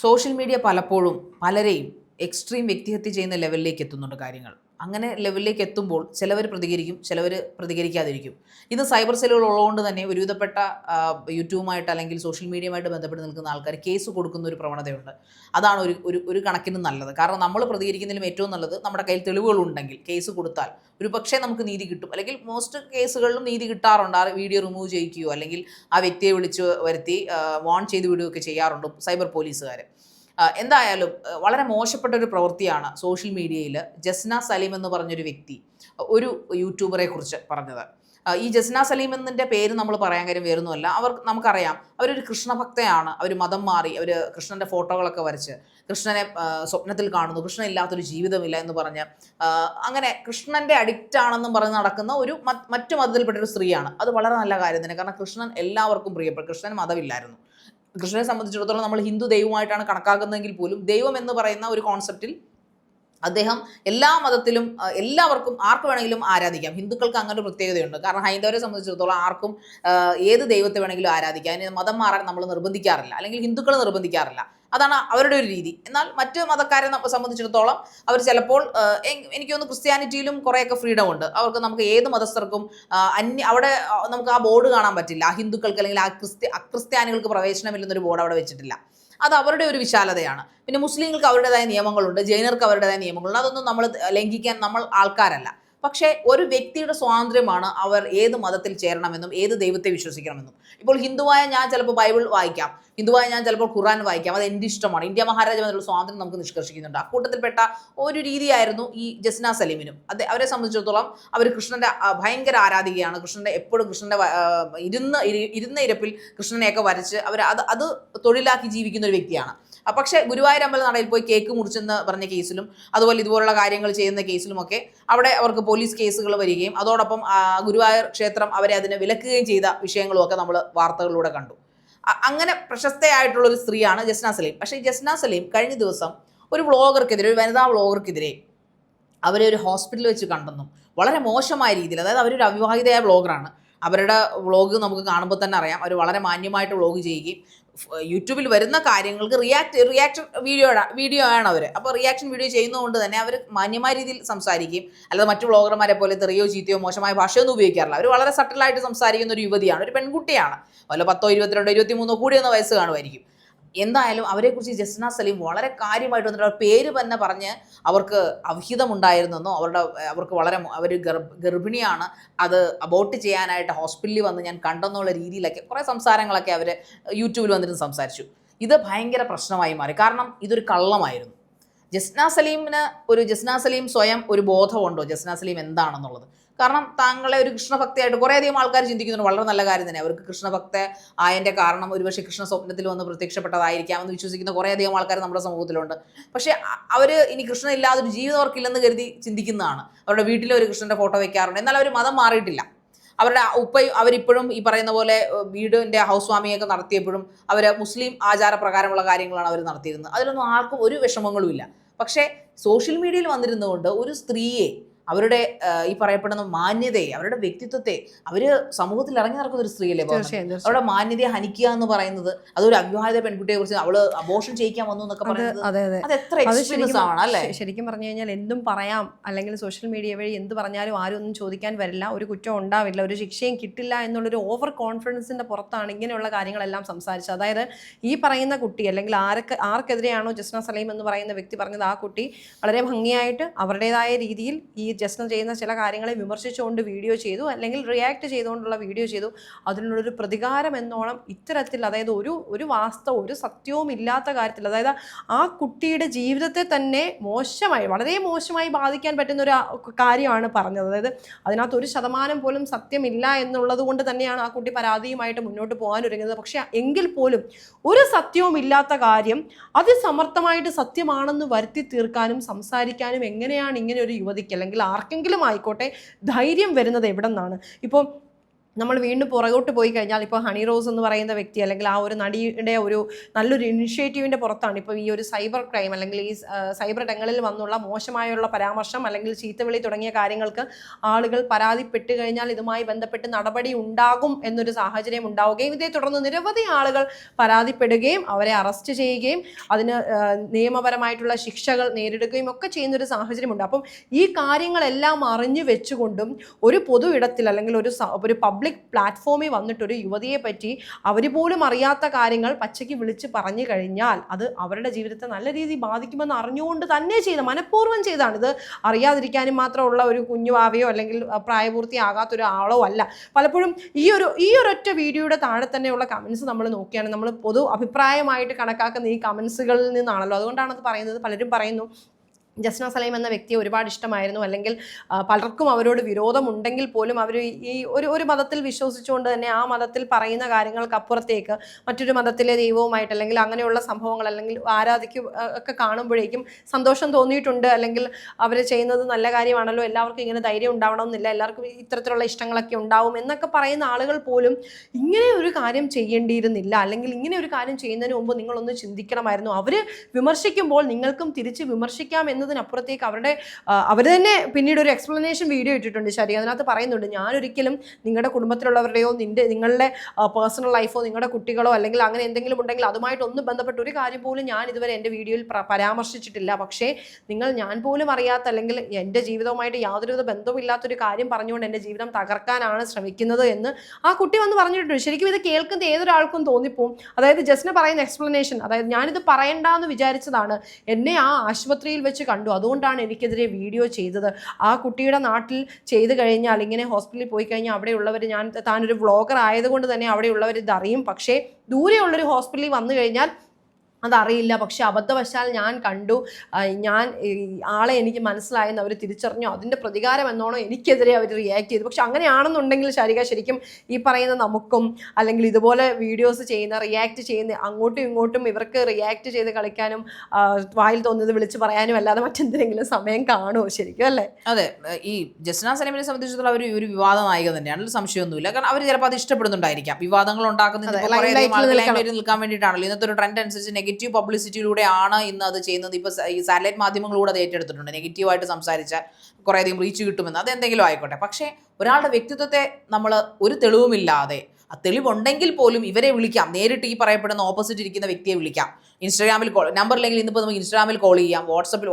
Social media പലപ്പോഴും പലരെയും extreme വ്യക്തിഹത്യ ചെയ്യുന്ന ലെവലിലേക്ക് എത്തുന്നുണ്ട് കാര്യങ്ങൾ. അങ്ങനെ ലെവലിലേക്ക് എത്തുമ്പോൾ ചിലവർ പ്രതികരിക്കും, ചിലവർ പ്രതികരിക്കാതിരിക്കും. ഇന്ന് സൈബർ സെല്ലുകൾ ഉള്ളതുകൊണ്ട് തന്നെ ഒരുവിധപ്പെട്ട യൂട്യൂബുമായിട്ട് അല്ലെങ്കിൽ സോഷ്യൽ മീഡിയയുമായിട്ട് ബന്ധപ്പെട്ട് നിൽക്കുന്ന ആൾക്കാർ കേസ് കൊടുക്കുന്ന ഒരു പ്രവണതയുണ്ട്. അതാണ് ഒരു ഒരു ഒരു കണക്കിന് നല്ലത്. കാരണം നമ്മൾ പ്രതികരിക്കുന്നതിലും ഏറ്റവും നല്ലത് നമ്മുടെ കയ്യിൽ തെളിവുകളുണ്ടെങ്കിൽ കേസ് കൊടുത്താൽ ഒരു പക്ഷേ നമുക്ക് നീതി കിട്ടും. അല്ലെങ്കിൽ മോസ്റ്റ് കേസുകളിലും നീതി കിട്ടാറുണ്ട്. ആ വീഡിയോ റിമൂവ് ചെയ്യിക്കുകയോ അല്ലെങ്കിൽ ആ വ്യക്തിയെ വിളിച്ച് വരുത്തി വാൺ ചെയ്ത് വിടുകയൊക്കെ ചെയ്യാറുണ്ട് സൈബർ പോലീസുകാർ. എന്തായാലും വളരെ മോശപ്പെട്ട ഒരു പ്രവൃത്തിയാണ് സോഷ്യൽ മീഡിയയിൽ ജസ്ന സലീം എന്ന് പറഞ്ഞൊരു വ്യക്തി ഒരു യൂട്യൂബറെ കുറിച്ച് പറഞ്ഞത്. ഈ ജസ്ന സലീം എന്നതിൻ്റെ പേര് നമ്മൾ പറയാൻ കാര്യം വേറൊന്നുമല്ല. നമുക്കറിയാം അവരൊരു കൃഷ്ണഭക്തയാണ്. അവർ മതം മാറി, അവർ കൃഷ്ണൻ്റെ ഫോട്ടോകളൊക്കെ വരച്ച് കൃഷ്ണനെ സ്വപ്നത്തിൽ കാണുന്നു, കൃഷ്ണൻ ഇല്ലാത്തൊരു ജീവിതമില്ല എന്ന് പറഞ്ഞ് അങ്ങനെ കൃഷ്ണൻ്റെ അഡിക്റ്റ് ആണെന്നും പറഞ്ഞ് നടക്കുന്ന ഒരു മറ്റു മതത്തിൽപ്പെട്ടൊരു സ്ത്രീയാണ്. അത് വളരെ നല്ല കാര്യം തന്നെ. കാരണം കൃഷ്ണൻ എല്ലാവർക്കും പ്രിയപ്പെട്ടു. കൃഷ്ണന് മതമില്ലായിരുന്നു. കൃഷ്ണനെ സംബന്ധിച്ചിടത്തോളം നമ്മൾ ഹിന്ദു ദൈവമായിട്ടാണ് കണക്കാക്കുന്നതെങ്കിൽ പോലും ദൈവം എന്ന് പറയുന്ന ഒരു കോൺസെപ്റ്റിൽ അദ്ദേഹം എല്ലാ മതത്തിലും എല്ലാവർക്കും ആർക്ക് വേണമെങ്കിലും ആരാധിക്കാം. ഹിന്ദുക്കൾക്ക് അങ്ങനെ ഒരു പ്രത്യേകതയുണ്ട്. കാരണം ഹൈന്ദവരെ സംബന്ധിച്ചിടത്തോളം ആർക്കും ഏത് ദൈവത്തെ വേണമെങ്കിലും ആരാധിക്കാം. അതിന് മതം മാറാൻ നമ്മൾ നിർബന്ധിക്കാറില്ല, അല്ലെങ്കിൽ ഹിന്ദുക്കൾ നിർബന്ധിക്കാറില്ല. അതാണ് അവരുടെ ഒരു രീതി. എന്നാൽ മറ്റ് മതക്കാരെ സംബന്ധിച്ചിടത്തോളം അവർ ചിലപ്പോൾ എനിക്ക് തോന്നുന്നു ക്രിസ്ത്യാനിറ്റിയിലും കുറേയൊക്കെ ഫ്രീഡം ഉണ്ട്. നമുക്ക് ഏത് മതസ്ഥർക്കും അവിടെ നമുക്ക് ആ ബോർഡ് കാണാൻ പറ്റില്ല. ഹിന്ദുക്കൾക്ക് അല്ലെങ്കിൽ അക്രിസ്ത്യാനികൾക്ക് പ്രവേശനമില്ലെന്നൊരു ബോർഡ് അവിടെ വെച്ചിട്ടില്ല. അത് അവരുടെ ഒരു വിശാലതയാണ്. പിന്നെ മുസ്ലിങ്ങൾക്ക് അവരുടേതായ നിയമങ്ങളുണ്ട്, ജൈനർക്ക് അവരുടേതായ നിയമങ്ങളുണ്ട്. അതൊന്നും നമ്മൾ ലംഘിക്കാൻ നമ്മൾ ആൾക്കാരല്ല. പക്ഷേ ഒരു വ്യക്തിയുടെ സ്വാതന്ത്ര്യമാണ് അവർ ഏത് മതത്തിൽ ചേരണമെന്നും ഏത് ദൈവത്തെ വിശ്വസിക്കണമെന്നും. ഇപ്പോൾ ഹിന്ദുവായ ഞാൻ ചിലപ്പോൾ ബൈബിൾ വായിക്കാം, ഹിന്ദുവായ ഞാൻ ചിലപ്പോൾ ഖുറാൻ വായിക്കാം. അത് എൻ്റെ ഇഷ്ടമാണ്. ഇന്ത്യ മഹാരാജ്യമെന്നുള്ള സ്വാതന്ത്ര്യം നമുക്ക് നിഷ്കർഷിക്കുന്നുണ്ട്. അക്കൂട്ടത്തിൽപ്പെട്ട ഒരു രീതിയായിരുന്നു ഈ ജസ്ന സലീമിനും. അവരെ സംബന്ധിച്ചിടത്തോളം അവർ കൃഷ്ണൻ്റെ ഭയങ്കര ആരാധികയാണ്. എപ്പോഴും കൃഷ്ണൻ്റെ ഇരുന്ന ഇരപ്പിൽ കൃഷ്ണനെയൊക്കെ വരച്ച് അവർ അത് തൊഴിലാക്കി ജീവിക്കുന്ന ഒരു വ്യക്തിയാണ്. പക്ഷേ ഗുരുവായൂർ നടയിൽ പോയി കേക്ക് മുറിച്ചെന്ന് പറഞ്ഞ കേസിലും അതുപോലെ ഇതുപോലുള്ള കാര്യങ്ങൾ ചെയ്യുന്ന കേസിലുമൊക്കെ അവിടെ അവർക്ക് പോലീസ് കേസുകൾ വരികയും അതോടൊപ്പം ഗുരുവായൂർ ക്ഷേത്രം അവരെ അതിനെ വിലക്കുകയും ചെയ്ത വിഷയങ്ങളുമൊക്കെ നമ്മൾ വാർത്തകളിലൂടെ കണ്ടു. അങ്ങനെ പ്രശസ്തയായിട്ടുള്ളൊരു സ്ത്രീയാണ് ജസ്ന സലീം. പക്ഷേ ഈ ജസ്ന സലീം കഴിഞ്ഞ ദിവസം ഒരു വനിതാ വ്ളോഗർക്കെതിരെ അവരെ ഒരു ഹോസ്പിറ്റലിൽ വെച്ച് കണ്ടെന്നും വളരെ മോശമായ രീതിയിൽ, അതായത് അവരൊരു അവിവാഹിതയായ വ്ളോഗറാണ്. അവരുടെ വ്ളോഗ് നമുക്ക് കാണുമ്പോൾ തന്നെ അറിയാം. അവർ വളരെ മാന്യമായിട്ട് വ്ളോഗ് ചെയ്യുകയും യൂട്യൂബിൽ വരുന്ന കാര്യങ്ങൾക്ക് റിയാക്ഷൻ വീഡിയോ ആണ് അവർ. അപ്പോൾ റിയാക്ഷൻ വീഡിയോ ചെയ്യുന്നതുകൊണ്ട് തന്നെ അവർ മാന്യമായ രീതിയിൽ സംസാരിക്കുകയും അല്ലാതെ മറ്റു വ്ളോഗർമാരെ പോലെ തെറിയോ ചീത്തയോ മോശമായ ഭാഷയൊന്നും ഉപയോഗിക്കാറില്ല. അവർ വളരെ സട്ടിലായിട്ട് സംസാരിക്കുന്ന ഒരു യുവതിയാണ്, ഒരു പെൺകുട്ടിയാണ്. വല്ല 10, 22, 23 കൂടിയൊന്ന് വയസ്സ് കാണുമായിരിക്കും. എന്തായാലും അവരെക്കുറിച്ച് ജസ്ന സലീം വളരെ കാര്യമായിട്ട് വന്നിട്ട് അവർ പേര് തന്നെ പറഞ്ഞ് അവർക്ക് അവിഹിതമുണ്ടായിരുന്നെന്നോ അവർ ഗർഭിണിയാണ്, അത് അബോർട്ട് ചെയ്യാനായിട്ട് ഹോസ്പിറ്റലിൽ വന്ന് ഞാൻ കണ്ടെന്നുള്ള രീതിയിലൊക്കെ കുറേ സംസാരങ്ങളൊക്കെ അവർ യൂട്യൂബിൽ വന്നിട്ട് സംസാരിച്ചു. ഇത് ഭയങ്കര പ്രശ്നമായി മാറി. കാരണം ഇതൊരു കള്ളമായിരുന്നു. ജസ്ന സലീം സ്വയം ഒരു ബോധമുണ്ടോ ജസ്ന സലീം എന്താണെന്നുള്ളത്? കാരണം താങ്കളെ ഒരു കൃഷ്ണഭക്തയായിട്ട് കുറേയധികം ആൾക്കാർ ചിന്തിക്കുന്നുണ്ട്. വളരെ നല്ല കാര്യം തന്നെ. അവർക്ക് കൃഷ്ണഭക്ത ആയതിൻ്റെ കാരണം ഒരുപക്ഷെ കൃഷ്ണ സ്വപ്നത്തിൽ വന്ന് പ്രത്യക്ഷപ്പെട്ടതായിരിക്കാമെന്ന് വിശ്വസിക്കുന്ന കുറേയധികം ആൾക്കാർ നമ്മുടെ സമൂഹത്തിലുണ്ട്. പക്ഷേ അവർ ഇനി കൃഷ്ണൻ ഇല്ലാതൊരു ജീവിതം അവർക്കില്ലെന്ന് കരുതി ചിന്തിക്കുന്നതാണ്. അവരുടെ വീട്ടിൽ ഒരു കൃഷ്ണൻ്റെ ഫോട്ടോ വെക്കാറുണ്ട്. എന്നാൽ അവർ മതം മാറിയിട്ടില്ല. അവരിപ്പോഴും ഈ പറയുന്ന പോലെ വീടിൻ്റെ ഹൗസ് വാമിങ്ങൊക്കെ നടത്തിയപ്പോഴും അവർ മുസ്ലിം ആചാരപ്രകാരമുള്ള കാര്യങ്ങളാണ് അവർ നടത്തിയിരുന്നത്. അതിലൊന്നും ആർക്കും ഒരു വിഷമങ്ങളുമില്ല. പക്ഷേ സോഷ്യൽ മീഡിയയിൽ വന്നിരുന്നുകൊണ്ട് ഒരു സ്ത്രീയെ, അവരുടെ ഈ പറയപ്പെടുന്ന മാന്യതയെ, അവരുടെ വ്യക്തിത്വത്തെ, അവര് സമൂഹത്തിൽ ഇറങ്ങി നടക്കുന്ന ഒരു സ്ത്രീയല്ലേ, അവരുടെ മാന്യതയെ ഹനിക്കുക എന്ന് പറയുന്നത്, അതൊരു അവിവാഹിത പെൺകുട്ടിയെ കുറിച്ച് അവള് അബോർഷൻ ചെയ്യിക്കാൻ വന്നു എന്നൊക്കെ പറയുന്നത് അത് എത്ര എക്സ്ട്രീംസ് ആണ് അല്ലേ? ശരിക്കും പറഞ്ഞു കഴിഞ്ഞാൽ എന്തും പറയാം, അല്ലെങ്കിൽ സോഷ്യൽ മീഡിയ വഴി എന്ത് പറഞ്ഞാലും ആരും ഒന്നും ചോദിക്കാൻ വരില്ല, ഒരു കുറ്റം ഉണ്ടാവില്ല, ഒരു ശിക്ഷയും കിട്ടില്ല എന്നുള്ളൊരു ഓവർ കോൺഫിഡൻസിന്റെ പുറത്താണ് ഇങ്ങനെയുള്ള കാര്യങ്ങളെല്ലാം സംസാരിച്ചത്. അതായത് ഈ പറയുന്ന കുട്ടി, അല്ലെങ്കിൽ ആർക്കെതിരെയാണോ ജസ്ന സലീം എന്ന് പറയുന്ന വ്യക്തി പറഞ്ഞത്, ആ കുട്ടി വളരെ ഭംഗിയായിട്ട് അവരുടേതായ രീതിയിൽ ഈ ജസ്ന ചെയ്യുന്ന ചില കാര്യങ്ങളെ വിമർശിച്ചുകൊണ്ട് വീഡിയോ ചെയ്തു, അല്ലെങ്കിൽ റിയാക്ട് ചെയ്തുകൊണ്ടുള്ള വീഡിയോ ചെയ്തു. അതിനുള്ളൊരു പ്രതികാരം എന്നോണം ഇത്തരത്തിൽ, അതായത് ഒരു വാസ്തവം, ഒരു സത്യവും ഇല്ലാത്ത കാര്യത്തിൽ, അതായത് ആ കുട്ടിയുടെ ജീവിതത്തെ തന്നെ വളരെ മോശമായി ബാധിക്കാൻ പറ്റുന്ന ഒരു കാര്യമാണ് പറഞ്ഞത്. അതായത് അതിനകത്ത് 1% പോലും സത്യമില്ല എന്നുള്ളത് കൊണ്ട് തന്നെയാണ് ആ കുട്ടി പരാതിയുമായിട്ട് മുന്നോട്ട് പോകാനൊരുങ്ങുന്നത്. പക്ഷെ എങ്കിൽ പോലും ഒരു സത്യവും ഇല്ലാത്ത കാര്യം അതിസമർത്ഥമായിട്ട് സത്യമാണെന്ന് വരുത്തി തീർക്കാനും സംസാരിക്കാനും എങ്ങനെയാണ് ഇങ്ങനെ ഒരു യുവതിക്ക്, അല്ലെങ്കിൽ ആർക്കെങ്കിലും ആയിക്കോട്ടെ, ധൈര്യം വരുന്നത് എവിടെ നിന്നാണ്? ഇപ്പോൾ നമ്മൾ വീണ്ടും പുറകോട്ട് പോയി കഴിഞ്ഞാൽ ഇപ്പോൾ ഹണി റോസ് എന്ന് പറയുന്ന വ്യക്തി അല്ലെങ്കിൽ ആ ഒരു നടിയുടെ ഒരു നല്ലൊരു ഇനിഷ്യേറ്റീവിൻ്റെ പുറത്താണ് ഇപ്പോൾ ഈ ഒരു സൈബർ ക്രൈം അല്ലെങ്കിൽ ഈ സൈബർ ഇടങ്ങളിൽ വന്നുള്ള മോശമായുള്ള പരാമർശം അല്ലെങ്കിൽ ചീത്തവിളി തുടങ്ങിയ കാര്യങ്ങൾക്ക് ആളുകൾ പരാതിപ്പെട്ട് കഴിഞ്ഞാൽ ഇതുമായി ബന്ധപ്പെട്ട് നടപടി ഉണ്ടാകും എന്നൊരു സാഹചര്യം ഉണ്ടാവുകയും ഇതേ തുടർന്ന് നിരവധി ആളുകൾ പരാതിപ്പെടുകയും അവരെ അറസ്റ്റ് ചെയ്യുകയും അതിന് നിയമപരമായിട്ടുള്ള ശിക്ഷകൾ നേരിടുകയും ഒക്കെ ചെയ്യുന്നൊരു സാഹചര്യമുണ്ട്. അപ്പം ഈ കാര്യങ്ങളെല്ലാം അറിഞ്ഞു വെച്ചുകൊണ്ടും ഒരു പൊതു ഇടത്തിൽ അല്ലെങ്കിൽ ഒരു പബ്ലിക് പ്ലാറ്റ്ഫോമിൽ വന്നിട്ട് ഒരു യുവതിയെ പറ്റി അവർ പോലും അറിയാത്ത കാര്യങ്ങൾ പച്ചയ്ക്ക് വിളിച്ച് പറഞ്ഞു കഴിഞ്ഞാൽ അത് അവരുടെ ജീവിതത്തെ നല്ല രീതിയിൽ ബാധിക്കുമെന്ന് അറിഞ്ഞുകൊണ്ട് തന്നെ മനഃപൂർവ്വം ചെയ്താണ്. ഇത് അറിയാതിരിക്കാനും മാത്രമുള്ള ഒരു കുഞ്ഞുവാവയോ അല്ലെങ്കിൽ പ്രായപൂർത്തിയാകാത്തൊരാളോ അല്ല. പലപ്പോഴും ഈ ഒരൊറ്റ വീഡിയോയുടെ താഴെ തന്നെയുള്ള കമൻസ് നമ്മൾ നോക്കിയാണ് നമ്മൾ പൊതു അഭിപ്രായമായിട്ട് കണക്കാക്കുന്ന ഈ കമൻസുകളിൽ നിന്നാണല്ലോ. അതുകൊണ്ടാണ് അത് പറയുന്നത്. പലരും പറയുന്നു ജസ്ന സലീം എന്ന വ്യക്തിയെ ഒരുപാട് ഇഷ്ടമായിരുന്നു, അല്ലെങ്കിൽ പലർക്കും അവരോട് വിരോധമുണ്ടെങ്കിൽ പോലും അവർ ഈ ഒരു മതത്തിൽ വിശ്വസിച്ചുകൊണ്ട് തന്നെ ആ മതത്തിൽ പറയുന്ന കാര്യങ്ങൾക്കപ്പുറത്തേക്ക് മറ്റൊരു മതത്തിലെ ദൈവവുമായിട്ട് അല്ലെങ്കിൽ അങ്ങനെയുള്ള സംഭവങ്ങൾ അല്ലെങ്കിൽ ഒക്കെ കാണുമ്പോഴേക്കും സന്തോഷം തോന്നിയിട്ടുണ്ട്, അല്ലെങ്കിൽ അവർ ചെയ്യുന്നത് നല്ല കാര്യമാണല്ലോ, എല്ലാവർക്കും ഇങ്ങനെ ധൈര്യം ഉണ്ടാവണമെന്നില്ല, എല്ലാവർക്കും ഇത്തരത്തിലുള്ള ഇഷ്ടങ്ങളൊക്കെ ഉണ്ടാവും എന്നൊക്കെ പറയുന്ന ആളുകൾ പോലും ഇങ്ങനെ ഒരു കാര്യം ചെയ്യേണ്ടിയിരുന്നില്ല, അല്ലെങ്കിൽ ഇങ്ങനെ ഒരു കാര്യം ചെയ്യുന്നതിന് മുമ്പ് നിങ്ങളൊന്ന് ചിന്തിക്കണമായിരുന്നു. അവർ വിമർശിക്കുമ്പോൾ നിങ്ങൾക്കും തിരിച്ച് വിമർശിക്കാം എന്നതിനപ്പുറത്തേക്ക് അവർ തന്നെ പിന്നീട് ഒരു എക്സ്പ്ലനേഷൻ വീഡിയോ ഇട്ടിട്ടുണ്ട്. ശരി, അതിനകത്ത് പറയുന്നുണ്ട്, ഞാനൊരിക്കലും നിങ്ങളുടെ കുടുംബത്തിലുള്ളവരുടെയോ നിങ്ങളുടെ പേഴ്സണൽ ലൈഫോ നിങ്ങളുടെ കുട്ടികളോ അല്ലെങ്കിൽ അങ്ങനെ എന്തെങ്കിലും ഉണ്ടെങ്കിൽ അതുമായിട്ടൊന്നും ബന്ധപ്പെട്ട ഒരു കാര്യം പോലും ഞാൻ ഇതുവരെ എൻ്റെ വീഡിയോയിൽ പരാമർശിച്ചിട്ടില്ല. പക്ഷേ നിങ്ങൾ ഞാൻ പോലും അറിയാത്ത അല്ലെങ്കിൽ എൻ്റെ ജീവിതവുമായിട്ട് യാതൊരുവിധ ബന്ധവുമില്ലാത്തൊരു കാര്യം പറഞ്ഞുകൊണ്ട് എൻ്റെ ജീവിതം തകർക്കാനാണ് ശ്രമിക്കുന്നത് എന്ന് ആ കുട്ടി വന്ന് പറഞ്ഞിട്ടുണ്ട്. ശരിക്കും ഇത് കേൾക്കുന്ന ഏതൊരാൾക്കും തോന്നിപ്പോവും. അതായത് ജസ്ന പറയുന്ന എക്സ്പ്ലനേഷൻ, അതായത് ഞാനിത് പറയണ്ടെന്ന് വിചാരിച്ചതാണ്, എന്നെ ആ ആശുപത്രിയിൽ വെച്ച് കണ്ടു, അതുകൊണ്ടാണ് എനിക്കെതിരെ വീഡിയോ ചെയ്തത്. ആ കുട്ടിയുടെ നാട്ടിൽ ചെയ്ത് കഴിഞ്ഞാൽ ഇങ്ങനെ ഹോസ്പിറ്റലിൽ പോയി കഴിഞ്ഞാൽ അവിടെയുള്ളവർ താനൊരു വ്ളോഗർ ആയതുകൊണ്ട് തന്നെ അവിടെയുള്ളവർ ഇതറിയും. പക്ഷേ ദൂരെയുള്ളൊരു ഹോസ്പിറ്റലിൽ വന്നു കഴിഞ്ഞാൽ അതറിയില്ല. പക്ഷെ അബദ്ധവശാൽ ഞാൻ കണ്ടു, ആളെ എനിക്ക് മനസ്സിലായെന്ന് അവർ തിരിച്ചറിഞ്ഞു, അതിൻ്റെ പ്രതികാരം എന്നോണം എനിക്കെതിരെ അവർ റിയാക്ട് ചെയ്തു. പക്ഷെ അങ്ങനെയാണെന്നുണ്ടെങ്കിൽ ശരിക്കും ഈ പറയുന്ന നമുക്കും അല്ലെങ്കിൽ ഇതുപോലെ വീഡിയോസ് റിയാക്ട് ചെയ്യുന്ന അങ്ങോട്ടും ഇങ്ങോട്ടും ഇവർക്ക് റിയാക്ട് ചെയ്ത് കളിക്കാനും വായിൽ തോന്നുന്നത് വിളിച്ച് പറയാനും അല്ലാതെ മറ്റെന്തെങ്കിലും സമയം കാണുമോ ശരിക്കും, അല്ലേ? അതെ, ഈ ജസ്ന സലീമിനെ സംബന്ധിച്ചിടത്തോളം അവർ ഒരു വിവാദ നായിക തന്നെയാണ്, സംശയമൊന്നുമില്ല. കാരണം അവർ ചിലപ്പോൾ അത് ഇഷ്ടപ്പെടുന്നുണ്ടായിരിക്കാം. വിവാദങ്ങൾ ഉണ്ടാക്കുന്നത് നിൽക്കാൻ വേണ്ടിയിട്ടാണല്ലോ. ഇന്നത്തെ ഒരു ട്രെൻഡ് അനുസരിച്ച് നെഗറ്റീവ് പബ്ലിസിറ്റിയിലൂടെയാണ് ഇന്ന് അത് ചെയ്യുന്നത്. ഇപ്പോൾ ഈ സാറ്റലൈറ്റ് മാധ്യമങ്ങളൂടെ അത് ഏറ്റെടുത്തിട്ടുണ്ട്. നെഗറ്റീവായിട്ട് സംസാരിച്ചാൽ കുറേയധികം റീച്ച് കിട്ടുമെന്ന്, അതെന്തെങ്കിലും ആയിക്കോട്ടെ. പക്ഷേ ഒരാളുടെ വ്യക്തിത്വത്തെ നമ്മൾ ഒരു തെളിവുമില്ലാതെ, ആ തെളിവുണ്ടെങ്കിൽ പോലും ഇവരെ വിളിക്കാം, നേരിട്ട് ഈ പറയപ്പെടുന്ന ഓപ്പോസിറ്റ് ഇരിക്കുന്ന വ്യക്തിയെ വിളിക്കാം. ഇൻസ്റ്റാഗ്രാമിൽ നമ്പർ ഇല്ലെങ്കിൽ ഇന്നിപ്പോൾ നമുക്ക് ഇൻസ്റ്റാഗ്രാമിൽ കോൾ ചെയ്യാം, വാട്സപ്പിൽ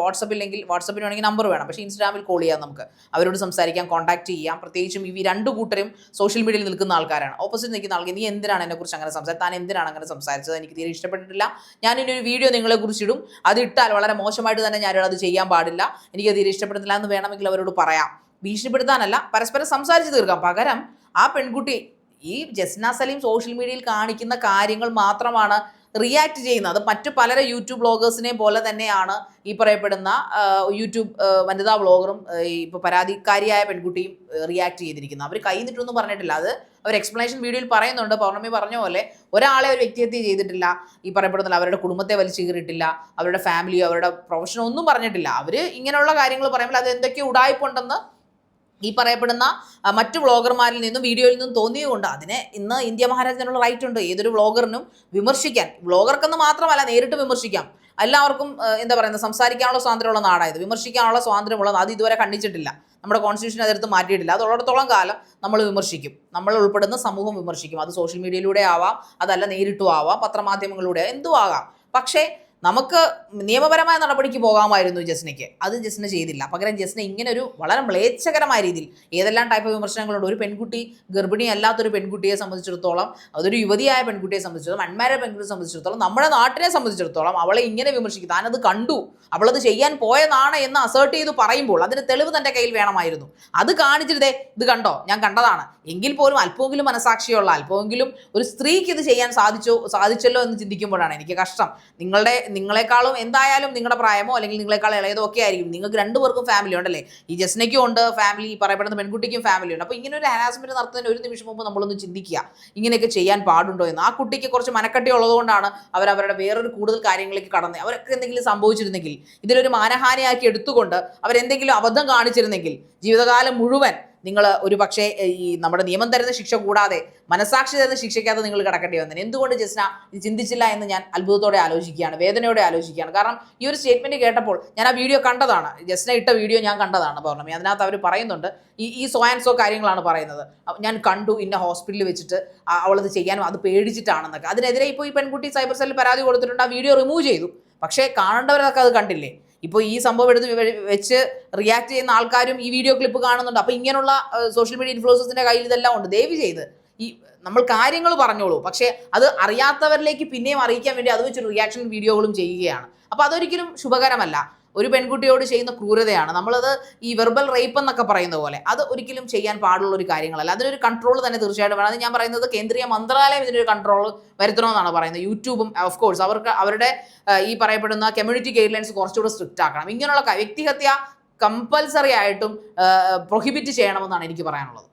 വേണമെങ്കിൽ നമ്പർ വേണം, പക്ഷേ ഇൻസ്റ്റാഗ്രാമിൽ കോൾ ചെയ്യാം, നമുക്ക് അവരോട് സംസാരിക്കാം, കോൺടാക്ട് ചെയ്യാം. പ്രത്യേകിച്ചും ഈ രണ്ട് കൂട്ടരും സോഷ്യൽ മീഡിയയിൽ നിൽക്കുന്ന ആൾക്കാരാണ്. ഓപ്പോസിറ്റ് നിൽക്കുന്ന ആൾക്ക് നീ എന്തിനാണ് എന്നെക്കുറിച്ച് അങ്ങനെ സംസാരിച്ചത്, താൻ എന്തിനാണ് അങ്ങനെ സംസാരിച്ചത്, എനിക്ക് തീരെ ഇഷ്ടപ്പെട്ടിട്ടില്ല, ഞാനിനി ഒരു വീഡിയോ നിങ്ങളെക്കുറിച്ച് ഇടും, അത് ഇട്ടാൽ വളരെ മോശമായിട്ട് തന്നെ ഞാനത് ചെയ്യാൻ പാടില്ല, എനിക്ക് തീരെ ഇഷ്ടപ്പെടുന്നില്ല എന്ന് വേണമെങ്കിൽ അവരോട് പറയാം. ഭീഷണിപ്പെടുത്താനല്ല, പരസ്പരം സംസാരിച്ച് തീർക്കാം. പകരം ആ പെൺകുട്ടി ഈ ജസ്ന സലീം സോഷ്യൽ മീഡിയയിൽ കാണിക്കുന്ന കാര്യങ്ങൾ മാത്രമാണ് റിയാക്ട് ചെയ്യുന്നത്. അത് മറ്റു പലരെ യൂട്യൂബ് വ്ളോഗേഴ്സിനെ പോലെ തന്നെയാണ് ഈ പറയപ്പെടുന്ന യൂട്യൂബ് വനിതാ വ്ളോഗറും ഇപ്പോൾ പരാതിക്കാരിയായ പെൺകുട്ടിയും റിയാക്ട് ചെയ്തിരിക്കുന്നത്. അവർ കൈ നിട്ടൊന്നും പറഞ്ഞിട്ടില്ല. അത് അവർ എക്സ്പ്ലനേഷൻ വീഡിയോയിൽ പറയുന്നുണ്ട്. പൗർണമി പറഞ്ഞ പോലെ ഒരാളെ ഒരു വ്യക്തിഹത്യ ചെയ്തിട്ടില്ല, ഈ പറയപ്പെടുന്നില്ല, അവരുടെ കുടുംബത്തെ വലിച്ചു കീറിയിട്ടില്ല, അവരുടെ ഫാമിലിയോ അവരുടെ പ്രൊഫഷനോ ഒന്നും പറഞ്ഞിട്ടില്ല. അവർ ഇങ്ങനെയുള്ള കാര്യങ്ങൾ പറയുമ്പോൾ അത് എന്തൊക്കെയോ ഉടായ്പുണ്ടെന്ന് ഈ പറയപ്പെടുന്ന മറ്റു വ്ളോഗർമാരിൽ നിന്നും വീഡിയോയിൽ നിന്നും തോന്നിയതുകൊണ്ട് അതിനെ ഇന്ന് ഇന്ത്യ മഹാരാജ്യത്തിനുള്ള റൈറ്റ് ഉണ്ട് ഏതൊരു വ്ളോഗറിനും വിമർശിക്കാൻ. വ്ളോഗർക്കെന്ന് മാത്രമല്ല, നേരിട്ട് വിമർശിക്കാം. എല്ലാവർക്കും എന്താ പറയുന്നത്, സംസാരിക്കാനുള്ള സ്വാതന്ത്ര്യമുള്ള നാടായത്, വിമർശിക്കാനുള്ള സ്വാതന്ത്ര്യമുള്ളത് അത് ഇതുവരെ കണ്ടിച്ചിട്ടില്ല. നമ്മുടെ കോൺസ്റ്റിറ്റ്യൂഷൻ അതെടുത്ത് മാറ്റിയിട്ടില്ല. അത് ഉള്ളിടത്തോളം കാലം നമ്മൾ വിമർശിക്കും, നമ്മൾ ഉൾപ്പെടുന്ന സമൂഹം വിമർശിക്കും. അത് സോഷ്യൽ മീഡിയയിലൂടെ ആവാം, അതല്ല നേരിട്ടും ആവാം, പത്രമാധ്യമങ്ങളിലൂടെ എന്തും ആകാം. പക്ഷേ നമുക്ക് നിയമപരമായ നടപടിക്ക് പോകാമായിരുന്നു ജസ്നയ്ക്ക്. അത് ജസ്ന ചെയ്തില്ല. പകരം ജസ്ന ഇങ്ങനെ ഒരു വളരെ മ്ലേച്ഛകരമായ രീതിയിൽ ഏതെല്ലാം ടൈപ്പ് വിമർശനങ്ങളുണ്ട്. ഒരു പെൺകുട്ടി, ഗർഭിണി അല്ലാത്തൊരു പെൺകുട്ടിയെ സംബന്ധിച്ചിടത്തോളം, അതൊരു യുവതിയായ പെൺകുട്ടിയെ സംബന്ധിച്ചിടത്തോളം, അൺമാരീഡ് പെൺകുട്ടിയെ സംബന്ധിച്ചിടത്തോളം, നമ്മുടെ നാട്ടിനെ സംബന്ധിച്ചിടത്തോളം അവളെ ഇങ്ങനെ വിമർശിക്കും. താനത് കണ്ടു, അവളത് ചെയ്യാൻ പോയതാണ് എന്ന് അസേർട്ട് ചെയ്ത് പറയുമ്പോൾ അതിന് തെളിവ് തൻ്റെ കയ്യിൽ വേണമായിരുന്നു. അത് കാണിച്ചിട്ടേ ഇത് ഞാൻ കണ്ടതാണ് എങ്കിൽ പോലും അല്പമെങ്കിലും മനസാക്ഷിയുള്ള, അല്പമെങ്കിലും ഒരു സ്ത്രീക്ക് ഇത് ചെയ്യാൻ സാധിച്ചല്ലോ എന്ന് ചിന്തിക്കുമ്പോഴാണ് എനിക്ക് കഷ്ടം. നിങ്ങളെക്കാളും എന്തായാലും നിങ്ങളുടെ പ്രായമോ അല്ലെങ്കിൽ നിങ്ങളെക്കാൾ ഇളയതോ ഒക്കെ ആയിരിക്കും. നിങ്ങൾക്ക് രണ്ടുപേർക്കും ഫാമിലി ഉണ്ടല്ലേ, ഈ ജസ്നയ്ക്കും ഉണ്ട് ഫാമിലി, പറയപ്പെടുന്ന പെൺകുട്ടിക്കും ഫാമിലി ഉണ്ട്. അപ്പോൾ ഇങ്ങനെ ഒരു ഹാരാസ്മെന്റ് നടത്തുന്നതിന് ഒരു നിമിഷം മുമ്പ് നമ്മളൊന്ന് ചിന്തിക്കുക, ഇങ്ങനെയൊക്കെ ചെയ്യാൻ പാടുണ്ടോ എന്ന്. ആ കുട്ടിക്ക് കുറച്ച് മനക്കട്ടി ഉള്ളതുകൊണ്ടാണ് അവരുടെ വേറൊരു കൂടുതൽ കാര്യങ്ങളിലേക്ക് കടന്നത്. അവരൊക്കെ എന്തെങ്കിലും സംഭവിച്ചിരുന്നെങ്കിൽ, ഇതിലൊരു മാനഹാനിയാക്കി എടുത്തുകൊണ്ട് അവരെന്തെങ്കിലും അബദ്ധം കാണിച്ചിരുന്നെങ്കിൽ, ജീവിതകാലം മുഴുവൻ നിങ്ങൾ ഒരു പക്ഷേ ഈ നമ്മുടെ നിയമം തരുന്ന ശിക്ഷ കൂടാതെ മനസാക്ഷി തരുന്ന ശിക്ഷയ്ക്കകത്ത് നിങ്ങൾ കിടക്കേണ്ടി വന്നത്. എന്തുകൊണ്ട് ജസ്ന ഇത് ചിന്തിച്ചില്ല എന്ന് ഞാൻ അത്ഭുതത്തോടെ ആലോചിക്കുകയാണ്, വേദനയോടെ ആലോചിക്കുകയാണ്. കാരണം ഈ ഒരു സ്റ്റേറ്റ്മെന്റ് കേട്ടപ്പോൾ ഞാൻ ആ വീഡിയോ കണ്ടതാണ്, ജസ്ന ഇട്ട വീഡിയോ ഞാൻ കണ്ടതാണ് പൗർണമി. അതിനകത്ത് അവർ പറയുന്നുണ്ട് ഈ സോ ആൻഡ് സോ കാര്യങ്ങളാണ് പറയുന്നത്. ഞാൻ കണ്ടു ഇന്ന ഹോസ്പിറ്റലിൽ വെച്ചിട്ട് അവളത് ചെയ്യാനും അത് പേടിച്ചിട്ടാണെന്നൊക്കെ. അതിനെതിരെ ഇപ്പോൾ ഈ പെൺകുട്ടി സൈബർ സെല്ലിൽ പരാതി കൊടുത്തിട്ടുണ്ട്, ആ വീഡിയോ റിമൂവ് ചെയ്തു. പക്ഷേ കാണേണ്ടവരൊക്കെ അത് കണ്ടില്ലേ. ഇപ്പോൾ ഈ സംഭവം എടുത്ത് വെച്ച് റിയാക്ട് ചെയ്യുന്ന ആൾക്കാരും ഈ വീഡിയോ ക്ലിപ്പ് കാണുന്നുണ്ട്. അപ്പോൾ ഇങ്ങനെയുള്ള സോഷ്യൽ മീഡിയ ഇൻഫ്ലുവൻസേഴ്സിന്റെ കയ്യിൽ ഇതെല്ലാം ഉണ്ട്. ദയവ് ചെയ്ത് ഈ നമ്മൾ കാര്യങ്ങൾ പറഞ്ഞോളൂ, പക്ഷേ അത് അറിയാത്തവരിലേക്ക് പിന്നെയും അറിയിക്കാൻ വേണ്ടി അത് വെച്ച് റിയാക്ഷൻ വീഡിയോകളും ചെയ്യുകയാണ്. അപ്പോൾ അതൊരിക്കലും ശുഭകരമല്ല. ഒരു പെൺകുട്ടിയോട് ചെയ്യുന്ന ക്രൂരതയാണ്. നമ്മളത് ഈ വെർബൽ റേപ്പ് എന്നൊക്കെ പറയുന്ന പോലെ അത് ഒരിക്കലും ചെയ്യാൻ പാടുള്ള ഒരു കാര്യങ്ങളല്ല. അതിനൊരു കൺട്രോൾ തന്നെ തീർച്ചയായിട്ടും വേണം. അത് ഞാൻ പറയുന്നത് കേന്ദ്രീയ മന്ത്രാലയം ഇതിനൊരു കൺട്രോൾ വരുത്തണമെന്നാണ് പറയുന്നത്. യൂട്യൂബും ഓഫ് കോഴ്സ് അവരുടെ ഈ പറയപ്പെടുന്ന കമ്മ്യൂണിറ്റി ഗൈഡ് ലൈൻസ് കുറച്ചുകൂടെ സ്ട്രിക്റ്റ് ആക്കണം. ഇങ്ങനെയുള്ള വ്യക്തിഹത്യ കമ്പൽസറി ആയിട്ടും പ്രൊഹിബിറ്റ് ചെയ്യണമെന്നാണ് എനിക്ക് പറയാനുള്ളത്.